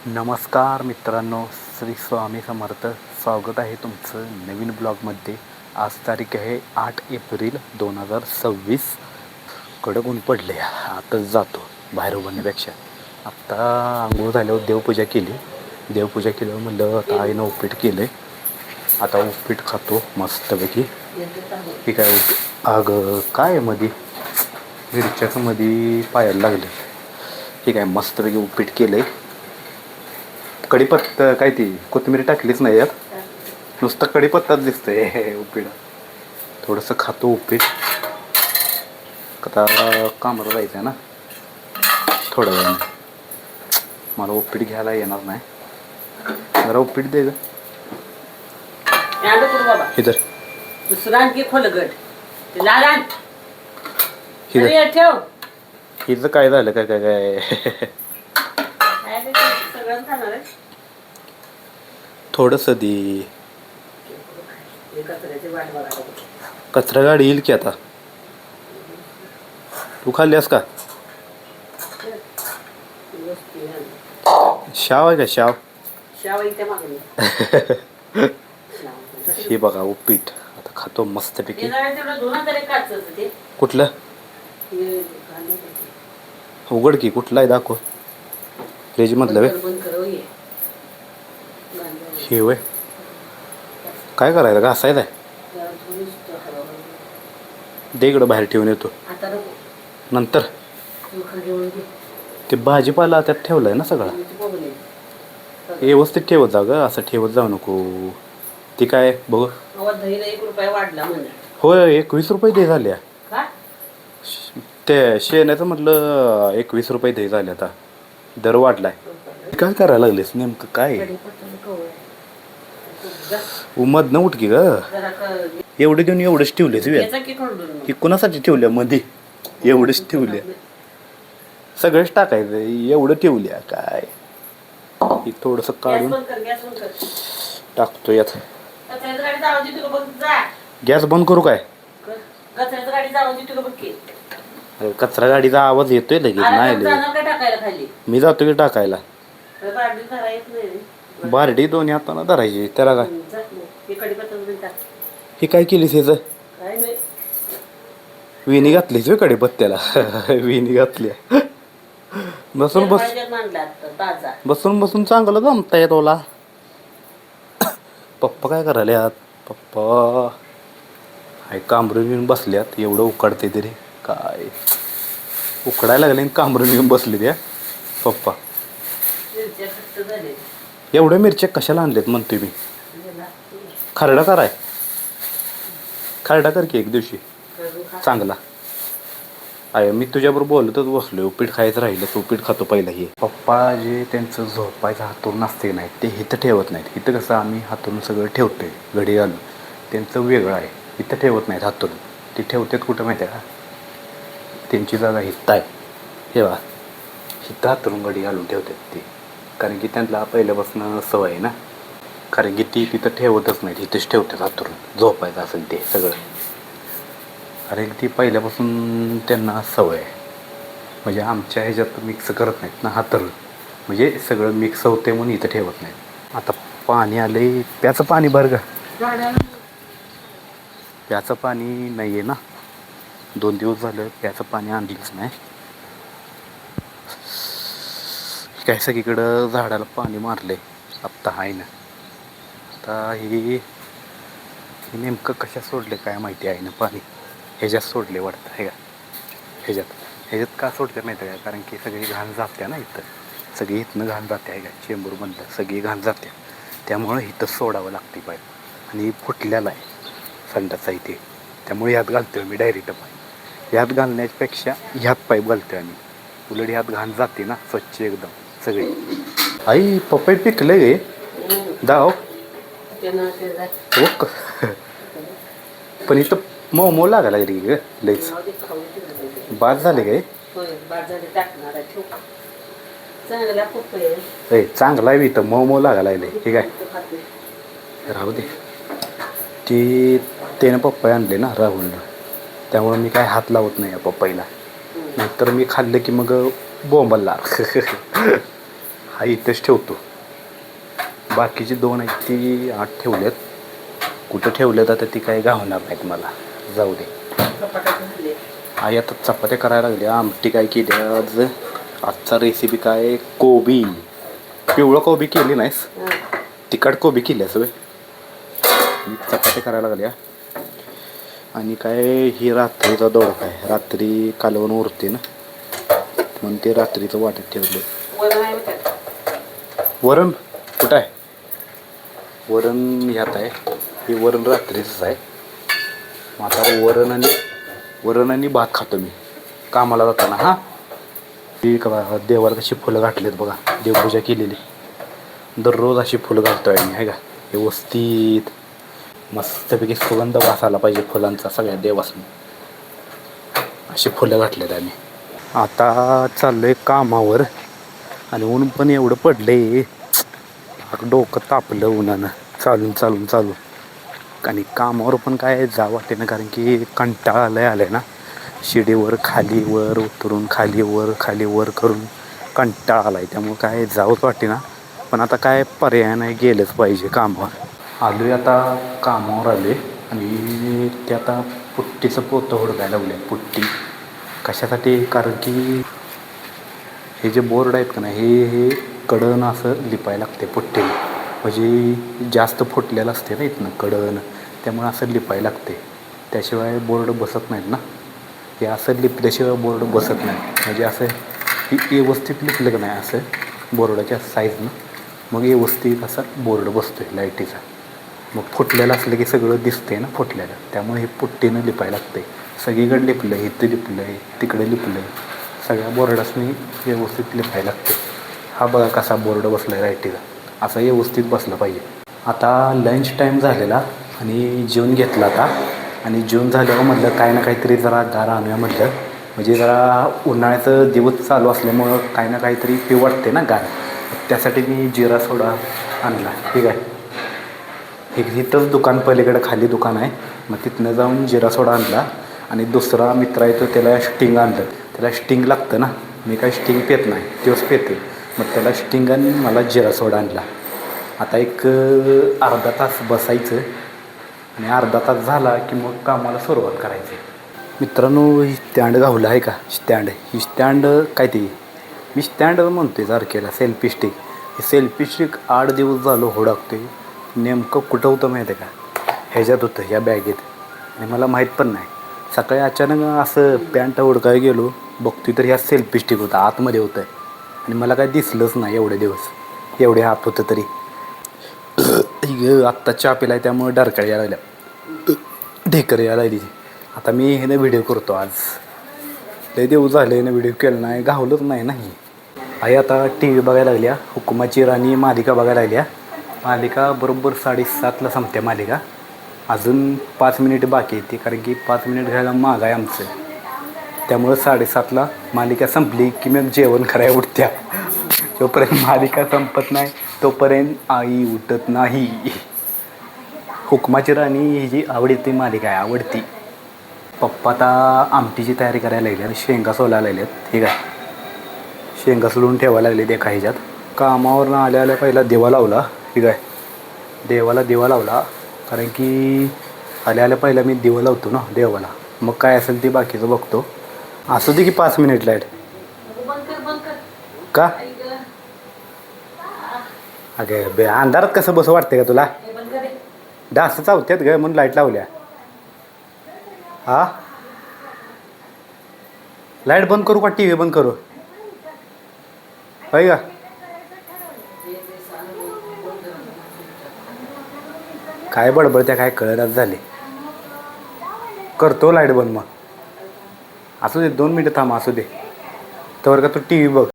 नमस्कार मित्रांनो, श्री स्वामी समर्थ. स्वागत आहे तुमचं नवीन ब्लॉगमध्ये. आज तारीख आहे 8 एप्रिल 2026. कडक ऊन पडले. आताच जातो बाहेर उभारण्यापेक्षा. आत्ता आंघोळ झाल्यावर देवपूजा केली. देवपूजा केल्यावर म्हणलं आता आईनं उपीट केलं आहे. आता उपीट खातो मस्तपैकी. की काय आग काय मध्ये मिरच्याचं मध्ये पायाला लागले. ठीक आहे, मस्तपैकी उपीट केलं आहे. कढीपत्ता काय ती कोथिंबीर टाकलीच नाही यात, नुसतं कढीपत्ताच दिसतंय उपीट. थोडंसं खातो उपीट. आता कामाला जायचं आहे ना थोड्या वेळाने. मला उपीट घ्यायला येणार नाही. जरा उपीट दे ग इधर. हिचं काय झालं काय काय काय थोडंसं दे. कचरा गाडी येईल की आता. तू खाल्ल्यास का? शाव आहे का शाव? हे बघा उपीट आता खातो मस्तपैकी. कुठलं उघड की कुठला आहे दाखव. फ्रीज मधलं वे हे वय काय करायचं घासायचं आहे. दे इकडं बाहेर ठेवून येतो नंतर. ते भाजीपाला त्यात ठेवलाय ना सगळा. व्यवस्थित ठेवत जा ग, असं ठेवत जाऊ नको. ती काय बघ. होय 21 रुपये दे झाल्या. ते शेण्याचं म्हटलं 21 रुपये दे झाले. आता दर वाढलाय. काय करायला लागलेस नेमकं काय? मधनं उठ की ग. एवढे देऊन एवढंच ठेवलेस ही कोणासाठी ठेवल्या मध्ये? एवढंच ठेवल्या. सगळंच टाकायचं एवढं ठेवल्या काय? ही थोडंसं काढून टाकतो यात. गॅस बंद करू काय? कचरा गाडीचा आवाज येतोय लगेच. नाही मी जातो की टाकायला. बारडी दोन्ही हाताना धरायची त्याला काय. हे काय केलीस ह्याचं? विणी घातलीच वे कढीपत्त्याला. विणी घातल्या. बसून बसून चांगलं जमताय तुला. पप्पा काय करायला? पप्पा हाय कांबरून येऊन बसल्यात. एवढं उकडते तरी काय उकडायला लागले. कांबरून येऊन बसले त्या पप्पा. एवढ्या मिरच्या कशाला आणल्यात म्हणतोय मी. खरडा कराय खरडा कर की एक दिवशी चांगला. आहे मी तुझ्याबरोबर बोलतच बसलोय. उपीट खायचं राहिलं उपीट खातो पहिला. हे पप्पा जे त्यांचं झोपायचं हातरून असते नाही ते इथं ठेवत नाहीत. इथं कसं आम्ही हातरून सगळं ठेवतोय घडी घालून. त्यांचं वेगळं आहे. इथं ठेवत नाहीत हातरून. ते ठेवतात कुठं माहिती आहे का? त्यांची जागा हित्त आहे. हे बा हिथं हातरून घडी घालून ठेवतात ते. कारण की त्यांना पहिल्यापासून सवय आहे ना. कारण की ती तिथं ठेवतच नाहीत. इथंच ठेवतात हातरून. झोपायचं असेल ते सगळं. कारण ती पहिल्यापासून त्यांना सवय आहे. म्हणजे आमच्या ह्याच्यात मिक्स करत नाहीत ना हातरून. म्हणजे सगळं मिक्स होते म्हणून इथं ठेवत नाहीत. आता पाणी आले. प्याचं पाणी बरं का. प्याचं पाणी नाही आहे ना. 2 दिवस झालं प्याचं पाणी आणलंच नाही. काय सगळीकडं झाडाला पाणी मारले आत्ता आहे ना. आता हे नेमकं कशात सोडले काय माहिती आहे ना पाणी. ह्याच्यात सोडले वाटतं आहे का. ह्याच्यात का सोडते माहिती आहे का? कारण की सगळी घाण जाते ना इथं. सगळी इथनं घाण जाते आहे का. चेंबूरमधलं सगळी घाण जाते. त्यामुळं इथं सोडावं लागते पाईप. आणि फुटलेला आहे संडाचा इथे. त्यामुळे ह्यात घालतोय मी डायरेक्ट पाईप. ह्यात घालण्यापेक्षा ह्यात पाईप घालतोय आम्ही. उलट ह्यात घाण जाते ना स्वच्छ एकदम सगळी. आई पपई पिकले गे दाव. पण इथं मऊ लागायला लागली ग लईच. बाद झाले काय? चांगला आहे इथं मऊ लागायला लागले. ठीक आहे राहू दे. ती त्यानं पप्पा आणले ना राहुलनं. त्यामुळं मी काय हात लावत नाही या पप्पाईला. नाहीतर मी खाल्लं की मग बोंबलला. हा इथेच ठेवतो. बाकीची 2 आहेत ती आत ठेवल्यात. कुठं ठेवल्यात आता ती काही गावणार नाहीत मला. जाऊ दे. आई आता चपात्या करायला लागल्या. आमटी काय केली आज. आजचा रेसिपी काय कोबी. पिवळं कोबी केली नाहीस. तिखट कोबी केली असं. चपात्या करायला लागल्या. आणि काय ही रात्रीचा दोडका आहे. रात्री कालवण उरते ना म्हणून ते रात्रीचं वाटत ठेवलं. वरण कुठं आहे. वरण ह्यात आहे. हे वरण रात्रीचंच आहे. मग आता वरण आणि भात खातो मी कामाला जाताना. हां ती का देवाला कशी फुलं घातलीत बघा. देवपूजा केलेली. दररोज अशी फुलं घालतो आहे मी आहे का. व्यवस्थित मस्तपैकी सुगंध वास आला पाहिजे फुलांचा सगळ्या देवासनी. अशी फुलं घातलेत आम्ही. आता चाललो आहे कामावर. आणि ऊन पण एवढं पडलं डोकं तापलं उन्हानं चालून. आणि कामावर पण काय जावं वाटते ना कारण की कंटाळा आलं आहे ना. शिडीवर खाली वर उतरून खाली वर करून कंटाळा आला आहे. त्यामुळं काय जावंच वाटते ना. पण आता काय पर्याय नाही गेलंच पाहिजे कामावर. आलो आहे आता कामावर आले. आणि ते आता पुट्टीचं पोतं हुडकायला लावलं आहे. पुट्टी कशासाठी कारण की हे जे बोर्ड आहेत का नाही हे कडण असं लिपायला लागते पुट्टीने. म्हणजे जास्त फुटलेलं असते ना इथनं कडण. त्यामुळे असं लिपायला लागते. त्याशिवाय बोर्ड बसत नाहीत ना. हे असं लिपल्याशिवाय बोर्ड बसत नाही. म्हणजे असं व्यवस्थित लिपलं का नाही असं बोर्डाच्या साईजनं मग व्यवस्थित असा बोर्ड बसतो आहे लाईटीचा. मग फुटलेलं असलं की सगळं दिसते ना फुटलेलं. त्यामुळे हे पुट्टीनं लिपायला लागते. सगळीकडे लिपलं आहे. इथं लिपलं आहे तिकडे लिपलं आहे. सगळ्या बोर्डासनी व्यवस्थित लिपायला लागते. हा बघा कसा बोर्ड बसला आहे लाईटीचा. असं व्यवस्थित बसलं पाहिजे. आता लंच टाईम झालेला आणि जेवून घेतला आता. आणि जेवून झाल्यावर म्हटलं काय ना काहीतरी जरा गार आणूया म्हटलं. म्हणजे जरा उन्हाळ्याचं दिवस चालू असल्यामुळं काही ना काहीतरी पिऊ वाटते ना गार. त्यासाठी मी जिरा सोडा आणला. ठीक आहे. इथंच दुकान पलीकडे खाली दुकान आहे. मग तिथनं जाऊन जिरा सोडा आणला. आणि दुसरा मित्र आहे तो त्याला स्टिंग आणलं. त्याला स्टिंग लागतं ना. मी काय स्टिंग पित नाही तोच पिते. मग त्याला स्टिंग आणि मला जिरा सोडा आणला. आता एक अर्धा तास बसायचं आणि अर्धा तास झाला की मग कामाला सुरुवात करायची. मित्रांनो ही स्टँड गावलं आहे का. ही स्टँड काय ते मी स्टँड म्हणतोय सारखेला सेल्फी स्टिक. ही सेल्फी स्टिक 8 दिवस झालं हुडकतोय. नेमकं कुठं होतं माहिती आहे का. ह्याच्यात होतं ह्या बॅगेत. आणि मला माहीत पण नाही. सकाळी अचानक असं पॅन्ट हुडकायला गेलो बघतोय तर ह्या सेल्फी स्टिक होता आतमध्ये होतं. आणि मला काय दिसलंच नाही एवढे दिवस. एवढे हात होतं तरी. आत्ता चहा पिला आहे त्यामुळे डरकाळी यायला लागल्या. ढेकर यायला लागली. आता मी हे व्हिडिओ करतो आज. लय दिवस झाले ना व्हिडिओ केला नाही. गावलंच नाही नाही. आई आता टी व्ही बघायला लागल्या. हुकुमाची राणी मालिका बघायला लागल्या. मालिका बरोबर 7:30ला संपते मालिका. अजून 5 मिनिट बाकी येते कारण की 5 मिनिट घ्यायला माग आहे आमचं. त्यामुळं 7:30ला मालिका संपली की मग जेवण करायला उठत्या. जोपर्यंत मालिका संपत नाही तोपर्यंत आई उठत नाही. हुकुमाची राणी ही जी आवडती मालिका आहे आवडती. पप्पा आता आमटीची तयारी करायला लागली आणि शेंगा सोलायला लागल्यात. ठीक आहे. शेंगा सोलून ठेवायला लागले एका ह्याच्यात. कामावरनं आल्या पहिला दिवा लावला. ठीक आहे. देवाला दिवा लावला कारण की आल्या पहिला मी दिवा लावतो ना देवाला. मग काय असेल ते बाकीचं बघतो. असू दे की 5 मिनिट लाईट. का अगे अंधारात कसं बसं वाटते का तुला. डास चावत्यात ग म्हणून लाईट लावल्या. हा लाईट बंद करू का टी व्ही बंद करू होय का. काय बडबडत्या काय कळतच झाले. करतो लाईट बंद मग. असू दे 2 मिनिटं थांब. असू दे तर का तू टी व्ही बघ.